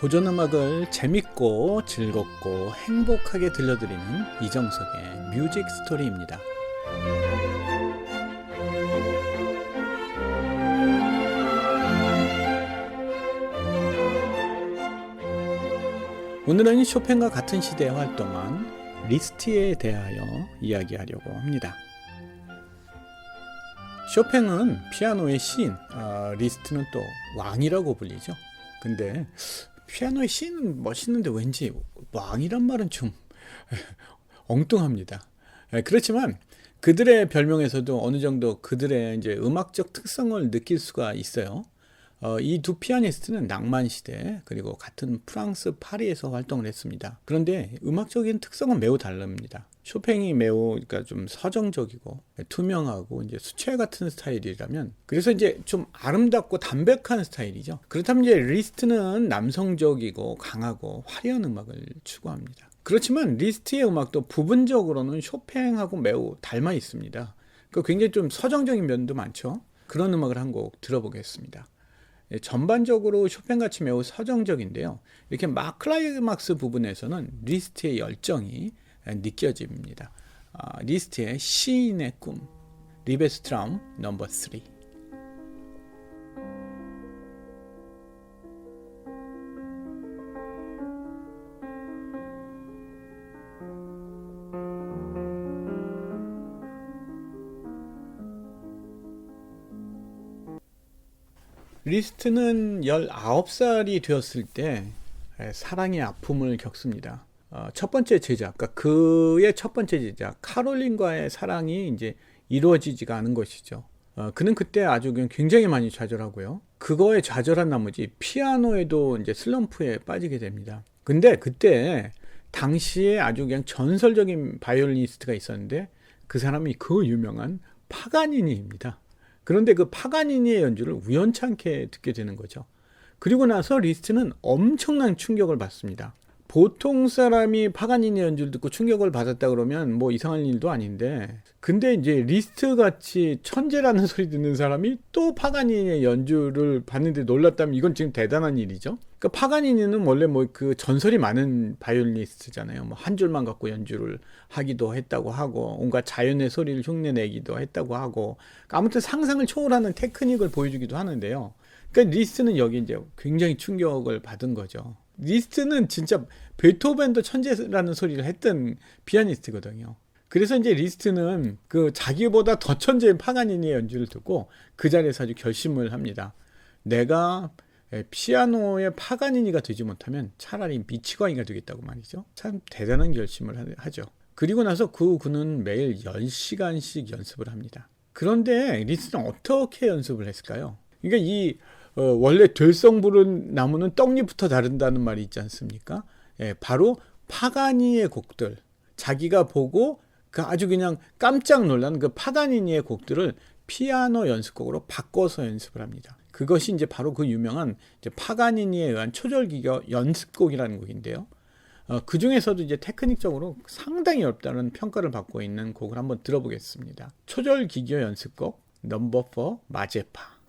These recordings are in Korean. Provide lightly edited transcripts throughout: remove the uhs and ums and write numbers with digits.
고전음악을 재밌고 즐겁고 행복하게 들려드리는 이정석의 뮤직 스토리입니다. 오늘은 쇼팽과 같은 시대에 활동한 리스트에 대하여 이야기하려고 합니다. 쇼팽은 피아노의 시인, 리스트는 또 왕이라고 불리죠. 근데 피아노의 시인은 멋있는데 왠지 왕이란 말은 좀 엉뚱합니다. 그렇지만 그들의 별명에서도 어느 정도 그들의 이제 음악적 특성을 느낄 수가 있어요. 이 두 피아니스트는 낭만 시대 그리고 같은 프랑스 파리에서 활동을 했습니다. 그런데 음악적인 특성은 매우 다릅니다. 쇼팽이 매우 그러니까 좀 서정적이고 투명하고 이제 수채 같은 스타일이라면, 그래서 이제 좀 아름답고 담백한 스타일이죠. 그렇다면 이제 리스트는 남성적이고 강하고 화려한 음악을 추구합니다. 그렇지만 리스트의 음악도 부분적으로는 쇼팽하고 매우 닮아 있습니다. 굉장히 좀 서정적인 면도 많죠. 그런 음악을 한 곡 들어보겠습니다. 전반적으로 쇼팽같이 매우 서정적인데요. 이렇게 막 클라이막스 부분에서는 리스트의 열정이 느껴집니다. 리스트의 시인의 꿈, 리베스트라움 넘버 3. 리스트는 19살이 되었을 때 사랑의 아픔을 겪습니다. 첫 번째 제자, 그러니까 그의 첫 번째 제자 카롤린과의 사랑이 이제 이루어지지가 않은 것이죠. 그는 그때 아주 굉장히 많이 좌절하고요. 그거에 좌절한 나머지 피아노에도 이제 슬럼프에 빠지게 됩니다. 근데 그때 당시에 아주 그냥 전설적인 바이올리니스트가 있었는데 그 사람이 그 유명한 파가니니입니다. 그런데 그 파가니니의 연주를 우연찮게 듣게 되는 거죠. 그리고 나서 리스트는 엄청난 충격을 받습니다. 보통 사람이 파가니니 연주를 듣고 충격을 받았다 그러면 뭐 이상한 일도 아닌데, 근데 이제 리스트 같이 천재라는 소리 듣는 사람이 또 파가니니의 연주를 봤는데 놀랐다면 이건 지금 대단한 일이죠. 그러니까 파가니니는 원래 뭐 그 전설이 많은 바이올리니스트잖아요. 뭐 한 줄만 갖고 연주를 하기도 했다고 하고 온갖 자연의 소리를 흉내내기도 했다고 하고, 아무튼 상상을 초월하는 테크닉을 보여주기도 하는데요. 그러니까 리스트는 여기 이제 굉장히 충격을 받은 거죠. 리스트는 진짜 베토벤도 천재라는 소리를 했던 피아니스트거든요. 그래서 이제 리스트는 그 자기보다 더 천재인 파가니니의 연주를 듣고 그 자리에서 아주 결심을 합니다. 내가 피아노의 파가니니가 되지 못하면 차라리 미치광이가 되겠다고 말이죠. 참 대단한 결심을 하죠. 그리고 나서 그는 매일 10시간씩 연습을 합니다. 그런데 리스트는 어떻게 연습을 했을까요? 그러니까 원래 될성 부른 나무는 떡잎부터 다른다는 말이 있지 않습니까? 바로 파가니의 곡들, 자기가 보고 그 아주 그냥 깜짝 놀란 그 파가니니의 곡들을 피아노 연습곡으로 바꿔서 연습을 합니다. 그것이 이제 바로 그 유명한 이제 파가니니에 의한 초절기교 연습곡이라는 곡인데요. 그 중에서도 이제 테크닉적으로 상당히 어렵다는 평가를 받고 있는 곡을 한번 들어보겠습니다. 초절기교 연습곡 넘버 4 마제파.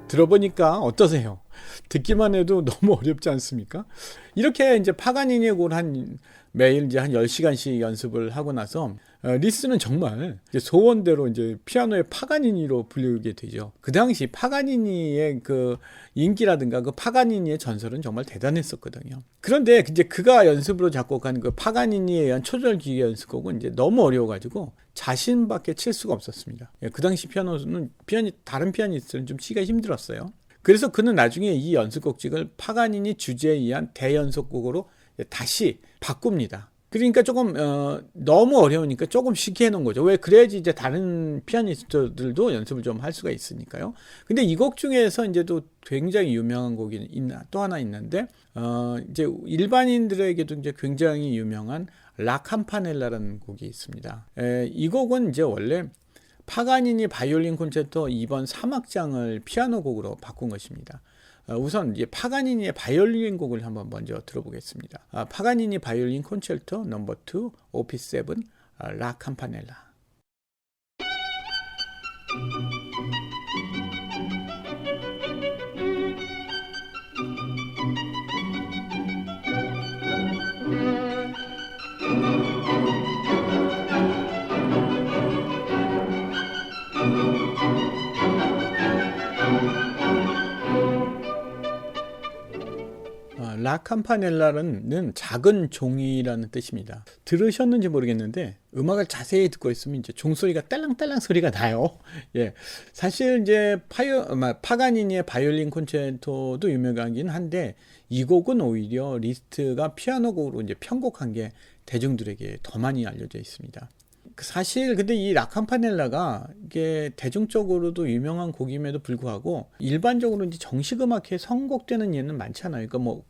들어보니까 어떠세요? 듣기만 해도 너무 어렵지 않습니까? 이렇게 이제 파가니니의 곡을 매일 이제 한 10시간씩 연습을 하고 나서 리스트는 정말 이제 소원대로 이제 피아노의 파가니니로 불리게 되죠. 그 당시 파가니니의 그 인기라든가 그 파가니니의 전설은 정말 대단했었거든요. 그런데 이제 그가 연습으로 작곡한 그 파가니니에 의한 초절기교 연습곡은 이제 너무 어려워가지고 자신밖에 칠 수가 없었습니다. 그 당시 피아노는 다른 피아니스트는 좀 치기가 힘들었어요. 그래서 그는 나중에 이 연습곡집을 파가니니 주제에 의한 대연속곡으로 다시 바꿉니다. 그러니까 조금 너무 어려우니까 조금 쉽게 해놓은 거죠. 왜 그래야지 이제 다른 피아니스트들도 연습을 좀 할 수가 있으니까요. 근데 이 곡 중에서 이제 또 굉장히 유명한 곡이 또 하나 있는데 이제 일반인들에게도 이제 굉장히 유명한 라 campanel라라는 곡이 있습니다. 이 곡은 이제 원래 파가니니 바이올린 콘체르토 2번 3악장을 피아노 곡으로 바꾼 것입니다. 우선 이제 파가니니의 바이올린 곡을 한번 먼저 들어보겠습니다. 파가니니 바이올린 콘체르토 넘버 2 오피스 7 라 campanella. 라 campanell는 작은 종이라는 뜻입니다. 들으셨는지 모르겠는데 음악을 자세히 듣고 있으면 이제 종소리가 딸랑딸랑 소리가 나요. 예, 사실 이제 파가니니의 바이올린 콘체르토도 유명하긴 한데 이 곡은 오히려 리스트가 피아노 곡으로 이제 편곡한 게 대중들에게 더 많이 알려져 있습니다. 사실 근데 이 라 campanell가 이게 대중적으로도 유명한 곡임에도 불구하고 일반적으로 이제 정식 음악회에 선곡되는 예는 많지 않아요. 그러니까 뭐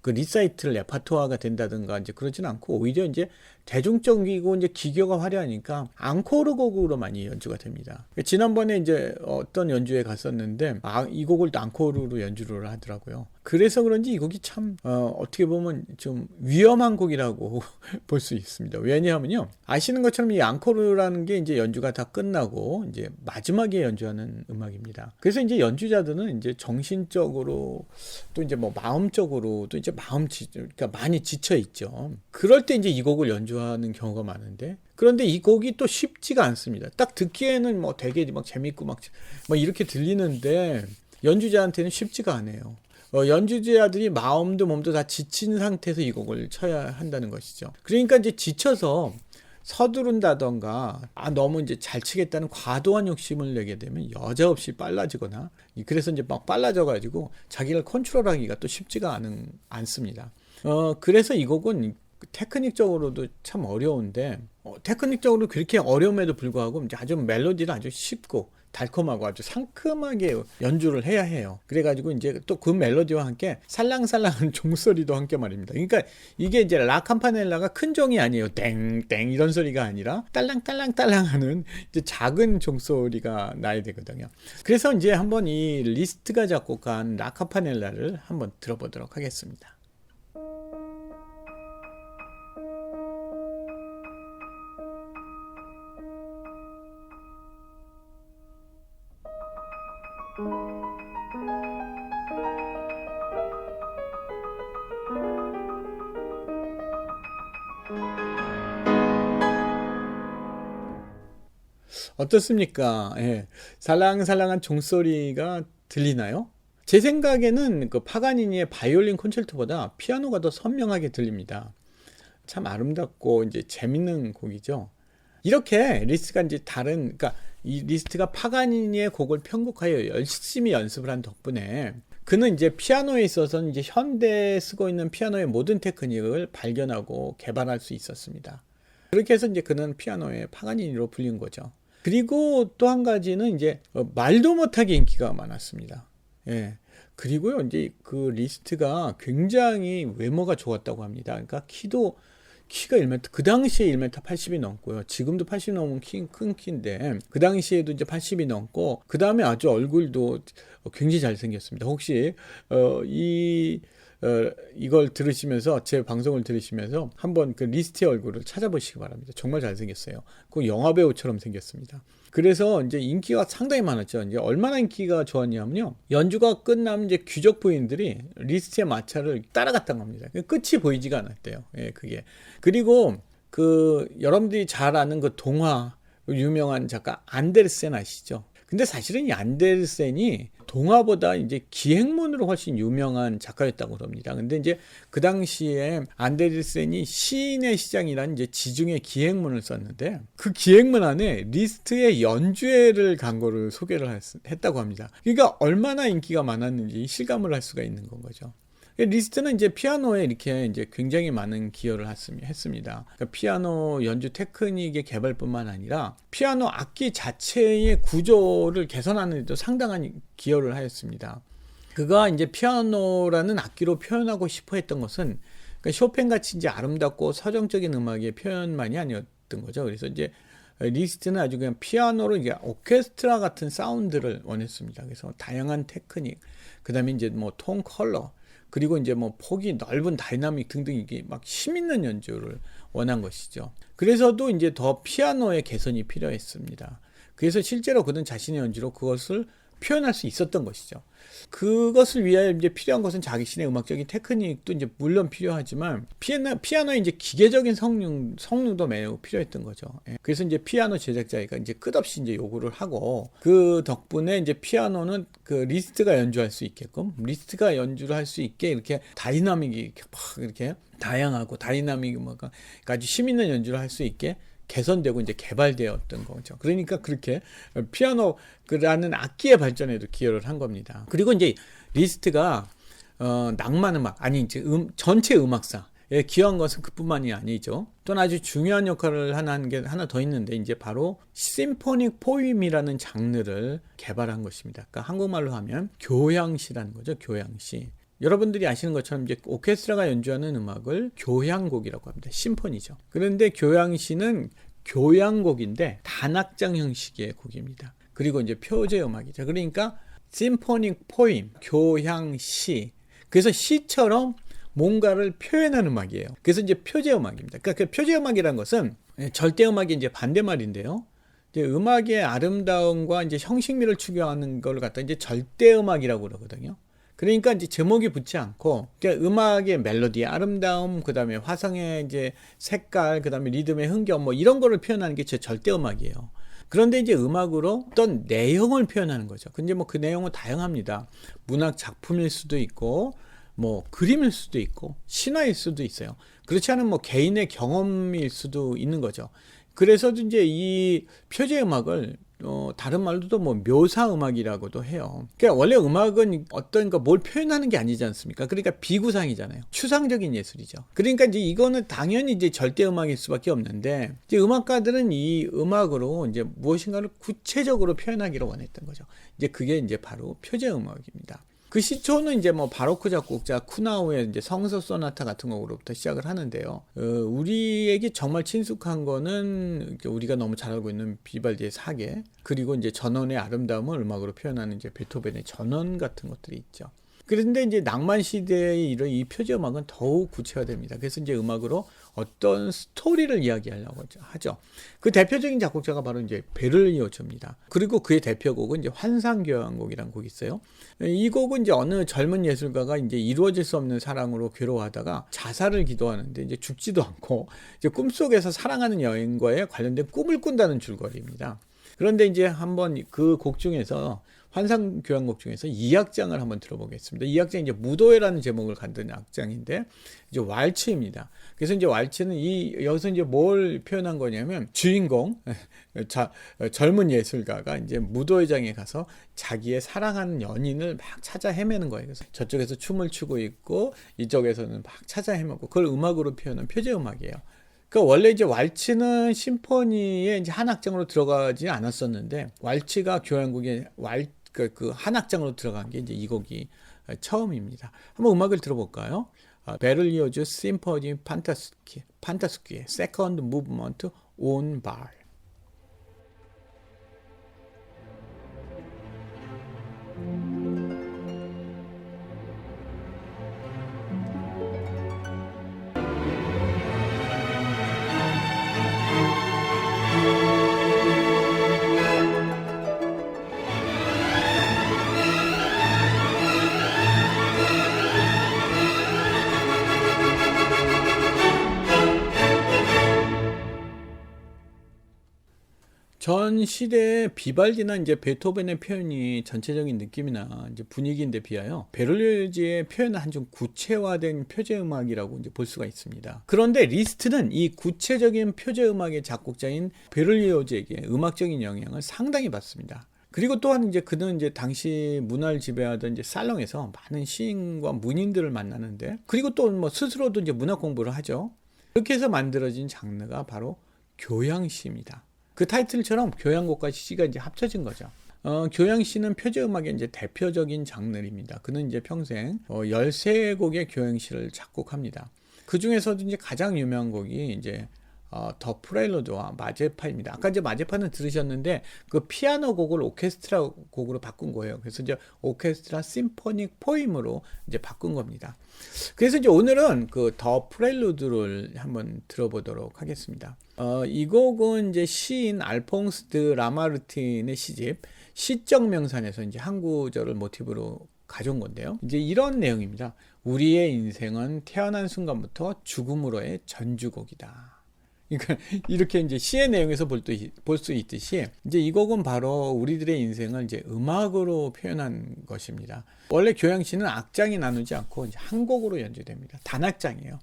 그 리사이틀 레파토아가 된다든가 이제 그러진 않고 오히려 이제 대중적이고 이제 기교가 화려하니까 앙코르 곡으로 많이 연주가 됩니다. 지난번에 이제 어떤 연주회 갔었는데 이 곡을 앙코르로 연주를 하더라고요. 그래서 그런지 이 곡이 참 어떻게 보면 좀 위험한 곡이라고 볼 수 있습니다. 왜냐하면요, 아시는 것처럼 이 앙코르라는 게 이제 연주가 다 끝나고 이제 마지막에 연주하는 음악입니다. 그래서 이제 연주자들은 이제 정신적으로 또 이제 뭐 마음적으로도 이제 그러니까 많이 지쳐 있죠. 그럴 때 이제 이 곡을 연주하는 경우가 많은데, 그런데 이 곡이 또 쉽지가 않습니다. 딱 듣기에는 뭐 되게 막 재밌고 막 이렇게 들리는데 연주자한테는 쉽지가 않아요. 연주자들이 마음도 몸도 다 지친 상태에서 이 곡을 쳐야 한다는 것이죠. 그러니까 이제 지쳐서 서두른다던가 너무 이제 잘 치겠다는 과도한 욕심을 내게 되면 여지없이 빨라지거나, 그래서 이제 막 빨라져 가지고 자기를 컨트롤하기가 또 쉽지가 않습니다. 그래서 이 곡은 테크닉적으로도 참 어려운데 테크닉적으로 그렇게 어려움에도 불구하고 이제 아주 멜로디는 아주 쉽고 달콤하고 아주 상큼하게 연주를 해야 해요. 그래가지고 이제 또 그 멜로디와 함께 살랑살랑한 종소리도 함께 말입니다. 그러니까 이게 이제 라 campanell가 큰 종이 아니에요. 땡땡 이런 소리가 아니라 딸랑딸랑딸랑하는 이제 작은 종소리가 나야 되거든요. 그래서 이제 한번 이 리스트가 작곡한 라 campanell를 한번 들어보도록 하겠습니다. 어떻습니까? 예. 살랑살랑한 종소리가 들리나요? 제 생각에는 그 파가니니의 바이올린 콘체르토보다 피아노가 더 선명하게 들립니다. 참 아름답고 이제 재밌는 곡이죠. 이렇게 리스트가 이제 그러니까 이 리스트가 파가니니의 곡을 편곡하여 열심히 연습을 한 덕분에 그는 이제 피아노에 있어서는 이제 현대에 쓰고 있는 피아노의 모든 테크닉을 발견하고 개발할 수 있었습니다. 그렇게 해서 이제 그는 피아노의 파가니니로 불린 거죠. 그리고 또 한 가지는 이제 말도 못하게 인기가 많았습니다. 예. 그리고요, 이제 그 리스트가 굉장히 외모가 좋았다고 합니다. 그러니까 키가 1m, 그 당시에 1m 80이 넘고요. 지금도 80 넘은 큰 키인데, 그 당시에도 이제 80이 넘고, 그 다음에 아주 얼굴도 굉장히 잘생겼습니다. 혹시, 이걸 들으시면서, 제 방송을 들으시면서 한번 그 리스트의 얼굴을 찾아보시기 바랍니다. 정말 잘생겼어요. 그 영화배우처럼 생겼습니다. 그래서 이제 인기가 상당히 많았죠. 이제 얼마나 인기가 좋았냐면요, 연주가 끝나면 이제 귀족 부인들이 리스트의 마차를 따라갔다고 합니다. 끝이 보이지가 않았대요. 예, 그게. 그리고 여러분들이 잘 아는 그 동화 유명한 작가 안데르센 아시죠? 근데 사실은 이 안데르센이 동화보다 이제 기행문으로 훨씬 유명한 작가였다고 합니다. 근데 이제 그 당시에 안데르센이 시인의 시장이라는 이제 지중해 기행문을 썼는데, 그 기행문 안에 리스트의 연주회를 간 거를 소개를 했다고 합니다. 그러니까 얼마나 인기가 많았는지 실감을 할 수가 있는 건 거죠. 리스트는 이제 피아노에 이렇게 이제 굉장히 많은 기여를 했습니다. 그러니까 피아노 연주 테크닉의 개발뿐만 아니라 피아노 악기 자체의 구조를 개선하는 데도 상당한 기여를 하였습니다. 그가 이제 피아노라는 악기로 표현하고 싶어 했던 것은 그러니까 쇼팽 같이 이제 아름답고 서정적인 음악의 표현만이 아니었던 거죠. 그래서 이제 리스트는 아주 그냥 피아노로 이게 오케스트라 같은 사운드를 원했습니다. 그래서 다양한 테크닉, 그 다음에 이제 뭐 톤 컬러, 그리고 이제 뭐 폭이 넓은 다이나믹 등등 이게 막 힘있는 연주를 원한 것이죠. 그래서도 이제 더 피아노의 개선이 필요했습니다. 그래서 실제로 그는 자신의 연주로 그것을 표현할 수 있었던 것이죠. 그것을 위하여 이제 필요한 것은 자신의 음악적인 테크닉도 이제 물론 필요하지만 피아노의 이제 기계적인 성능도 매우 필요했던 거죠. 예. 그래서 이제 피아노 제작자가 이제 끝없이 이제 요구를 하고 그 덕분에 이제 피아노는 그 리스트가 연주할 수 있게끔 리스트가 연주를 할 수 있게 이렇게 다이나믹이 막 이렇게 다양하고 다이나믹 음악가 아주 힘 있는 연주를 할 수 있게 개선되고 이제 개발되었던 거죠. 그러니까 그렇게 피아노라는 악기의 발전에도 기여를 한 겁니다. 그리고 이제 리스트가 낭만 음악 아니 이제 전체 음악사에 기여한 것은 그뿐만이 아니죠. 또는 아주 중요한 역할을 하는 게 하나 더 있는데 이제 바로 심포닉 포임이라는 장르를 개발한 것입니다. 그러니까 한국말로 하면 교향시라는 거죠. 교향시. 여러분들이 아시는 것처럼 이제 오케스트라가 연주하는 음악을 교향곡이라고 합니다. 심포니죠. 그런데 교향시는 교향곡인데 단악장 형식의 곡입니다. 그리고 이제 표제 음악이죠. 그러니까 심포닉 포임, 교향시. 그래서 시처럼 뭔가를 표현하는 음악이에요. 그래서 이제 표제 음악입니다. 그러니까 그 표제 음악이라는 것은 절대 음악의 이제 반대말인데요. 이제 음악의 아름다움과 이제 형식미를 추구하는 걸 갖다 이제 절대 음악이라고 그러거든요. 그러니까 이제 제목이 붙지 않고 그러니까 음악의 멜로디의 아름다움, 그다음에 화성의 이제 색깔, 그다음에 리듬의 흥겨움 뭐 이런 거를 표현하는 게 제 절대 음악이에요. 그런데 이제 음악으로 어떤 내용을 표현하는 거죠. 근데 뭐 그 내용은 다양합니다. 문학 작품일 수도 있고 뭐 그림일 수도 있고 신화일 수도 있어요. 그렇지 않은 뭐 개인의 경험일 수도 있는 거죠. 그래서 이제 이 표제 음악을 다른 말로도 뭐 묘사 음악이라고도 해요. 그러니까 원래 음악은 어떤 뭘 표현하는 게 아니지 않습니까? 그러니까 비구상이잖아요. 추상적인 예술이죠. 그러니까 이제 이거는 당연히 이제 절대 음악일 수밖에 없는데 이제 음악가들은 이 음악으로 이제 무엇인가를 구체적으로 표현하기를 원했던 거죠. 이제 그게 이제 바로 표제 음악입니다. 그 시초는 이제 뭐 바로크 작곡자 쿠나우의 이제 성서 소나타 같은 곡으로부터 시작을 하는데요. 우리에게 정말 친숙한 거는 우리가 너무 잘 알고 있는 비발디의 사계, 그리고 이제 전원의 아름다움을 음악으로 표현하는 이제 베토벤의 전원 같은 것들이 있죠. 그런데 이제 낭만 시대의 이런 이 표제 음악은 더욱 구체화됩니다. 그래서 이제 음악으로 어떤 스토리를 이야기하려고 하죠. 그 대표적인 작곡자가 바로 이제 베를리오즈입니다. 그리고 그의 대표곡은 이제 환상교향곡이라는 곡이 있어요. 이 곡은 이제 어느 젊은 예술가가 이제 이루어질 수 없는 사랑으로 괴로워하다가 자살을 기도하는데 이제 죽지도 않고 이제 꿈속에서 사랑하는 여인과의 관련된 꿈을 꾼다는 줄거리입니다. 그런데 이제 한번 그 곡 중에서 환상교향곡 중에서 2악장을 한번 들어보겠습니다. 2악장이 이제 무도회라는 제목을 갖는 악장인데 이제 왈츠입니다. 그래서 이제 왈츠는 여기서 이제 뭘 표현한 거냐면 주인공 젊은 예술가가 이제 무도회장에 가서 자기의 사랑하는 연인을 막 찾아 헤매는 거예요. 그래서 저쪽에서 춤을 추고 있고 이쪽에서는 막 찾아 헤매고 그걸 음악으로 표현한 표제 음악이에요. 그러니까 원래 이제 왈츠는 심포니의 이제 한 악장으로 들어가지 않았었는데 왈츠가 교향곡의 그 한 악장으로 들어간 게 이제 이 곡이 처음입니다. 한번 음악을 들어볼까요? 베를리오즈 심포니 판타스키의 세컨드 무브먼트 온 발. 전 시대의 비발디나 이제 베토벤의 표현이 전체적인 느낌이나 이제 분위기인데 비하여 베를리오즈의 표현은 한 좀 구체화된 표제 음악이라고 이제 볼 수가 있습니다. 그런데 리스트는 이 구체적인 표제 음악의 작곡자인 베를리오즈에게 음악적인 영향을 상당히 받습니다. 그리고 또한 이제 그는 이제 당시 문화를 지배하던 이제 살롱에서 많은 시인과 문인들을 만나는데, 그리고 또 뭐 스스로도 이제 문학 공부를 하죠. 그렇게 해서 만들어진 장르가 바로 교향시입니다. 그 타이틀처럼 교향곡과 시가 이제 합쳐진 거죠. 교향시는 표제음악의 이제 대표적인 장르입니다. 그는 이제 평생 13곡의 교향시를 작곡합니다. 그 중에서도 이제 가장 유명한 곡이 이제 더 프렐루드와 마제파입니다. 아까 이제 마제파는 들으셨는데 그 피아노 곡을 오케스트라 곡으로 바꾼 거예요. 그래서 이제 오케스트라 심포닉 포임으로 이제 바꾼 겁니다. 그래서 이제 오늘은 그 더 프렐루드를 한번 들어보도록 하겠습니다. 이 곡은 이제 시인 알퐁스 드 라마르틴의 시집 시적 명산에서 이제 한 구절을 모티브로 가져온 건데요. 이제 이런 내용입니다. 우리의 인생은 태어난 순간부터 죽음으로의 전주곡이다. 그러니까 이렇게 이제 시의 내용에서 볼 수 있듯이 이제 이 곡은 바로 우리들의 인생을 이제 음악으로 표현한 것입니다. 원래 교향시는 악장이 나누지 않고 이제 한 곡으로 연주됩니다. 단악장이에요.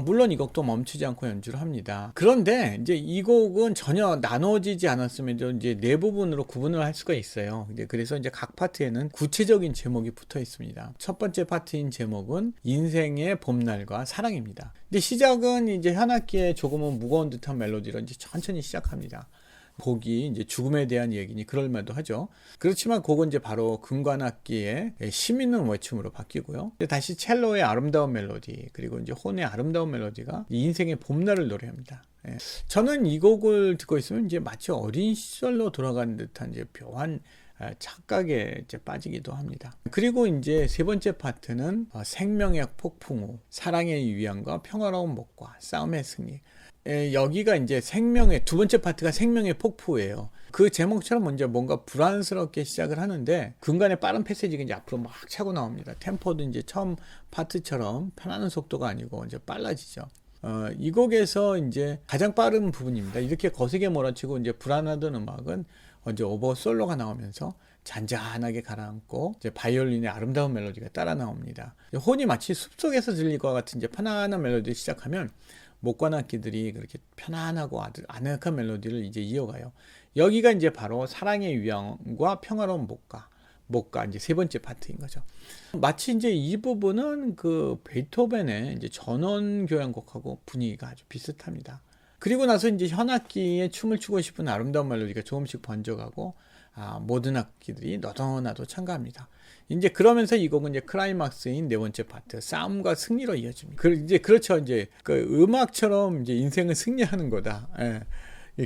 물론 이 곡도 멈추지 않고 연주를 합니다. 그런데 이제 이 곡은 전혀 나눠지지 않았음에도 이제 네 부분으로 구분을 할 수가 있어요. 그래서 이제 각 파트에는 구체적인 제목이 붙어 있습니다. 첫 번째 파트인 제목은 인생의 봄날과 사랑입니다. 근데 시작은 이제 현악기에 조금은 무거운 듯한 멜로디로 이제 천천히 시작합니다. 곡이 이제 죽음에 대한 얘기니 그럴만도 하죠. 그렇지만 곡은 이제 바로 금관악기의 심 있는 외춤으로 바뀌고요. 다시 첼로의 아름다운 멜로디, 그리고 이제 혼의 아름다운 멜로디가 인생의 봄날을 노래합니다. 저는 이 곡을 듣고 있으면 이제 마치 어린 시절로 돌아가는 듯한 이제 묘한 착각에 이제 빠지기도 합니다. 그리고 이제 세 번째 파트는 생명의 폭풍 후 사랑의 위안과 평화로운 목과 싸움의 승리. 여기가 이제 생명의 두 번째 파트가 생명의 폭포예요. 그 제목처럼 먼저 뭔가 불안스럽게 시작을 하는데 근간에 빠른 패세지가 이제 앞으로 막 차고 나옵니다. 템포도 이제 처음 파트처럼 편안한 속도가 아니고 이제 빨라지죠. 이 곡에서 이제 가장 빠른 부분입니다. 이렇게 거세게 몰아치고 이제 불안하던 음악은 이제 오버 솔로가 나오면서 잔잔하게 가라앉고 이제 바이올린의 아름다운 멜로디가 따라 나옵니다. 혼이 마치 숲속에서 들릴 것 같은 이제 편안한 멜로디를 시작하면 목관악기들이 그렇게 편안하고 아늑한 멜로디를 이제 이어가요. 여기가 이제 바로 사랑의 위안과 평화로운 목가 이제 세 번째 파트인 거죠. 마치 이제 이 부분은 그 베토벤의 이제 전원 교향곡하고 분위기가 아주 비슷합니다. 그리고 나서 이제 현악기에 춤을 추고 싶은 아름다운 멜로디가 조금씩 번져가고 모든 악기들이 너도나도 참가합니다. 이제 그러면서 이 곡은 이제 클라이막스인 네 번째 파트 싸움과 승리로 이어집니다. 이제 그렇죠. 이제 그 음악처럼 이제 인생을 승리하는 거다.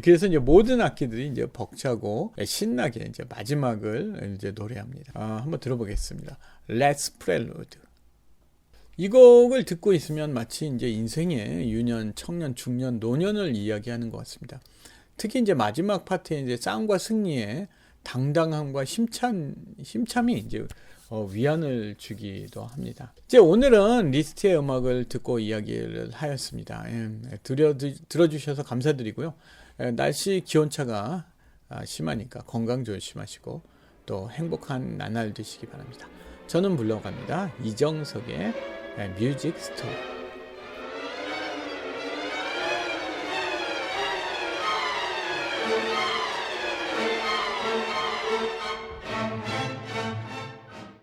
그래서 이제 모든 악기들이 이제 벅차고 신나게 이제 마지막을 이제 노래합니다. 한번 들어보겠습니다. Let's Prelude. 이 곡을 듣고 있으면 마치 이제 인생의 유년, 청년, 중년, 노년을 이야기하는 것 같습니다. 특히 이제 마지막 파트에 이제 싸움과 승리의 당당함과 힘참이 이제 위안을 주기도 합니다. 이제 오늘은 리스트의 음악을 듣고 이야기를 하였습니다. 들어주셔서 감사드리고요. 날씨 기온차가 심하니까 건강 조심하시고 또 행복한 나날 되시기 바랍니다. 저는 물러갑니다. 이정석의 뮤직 스토리.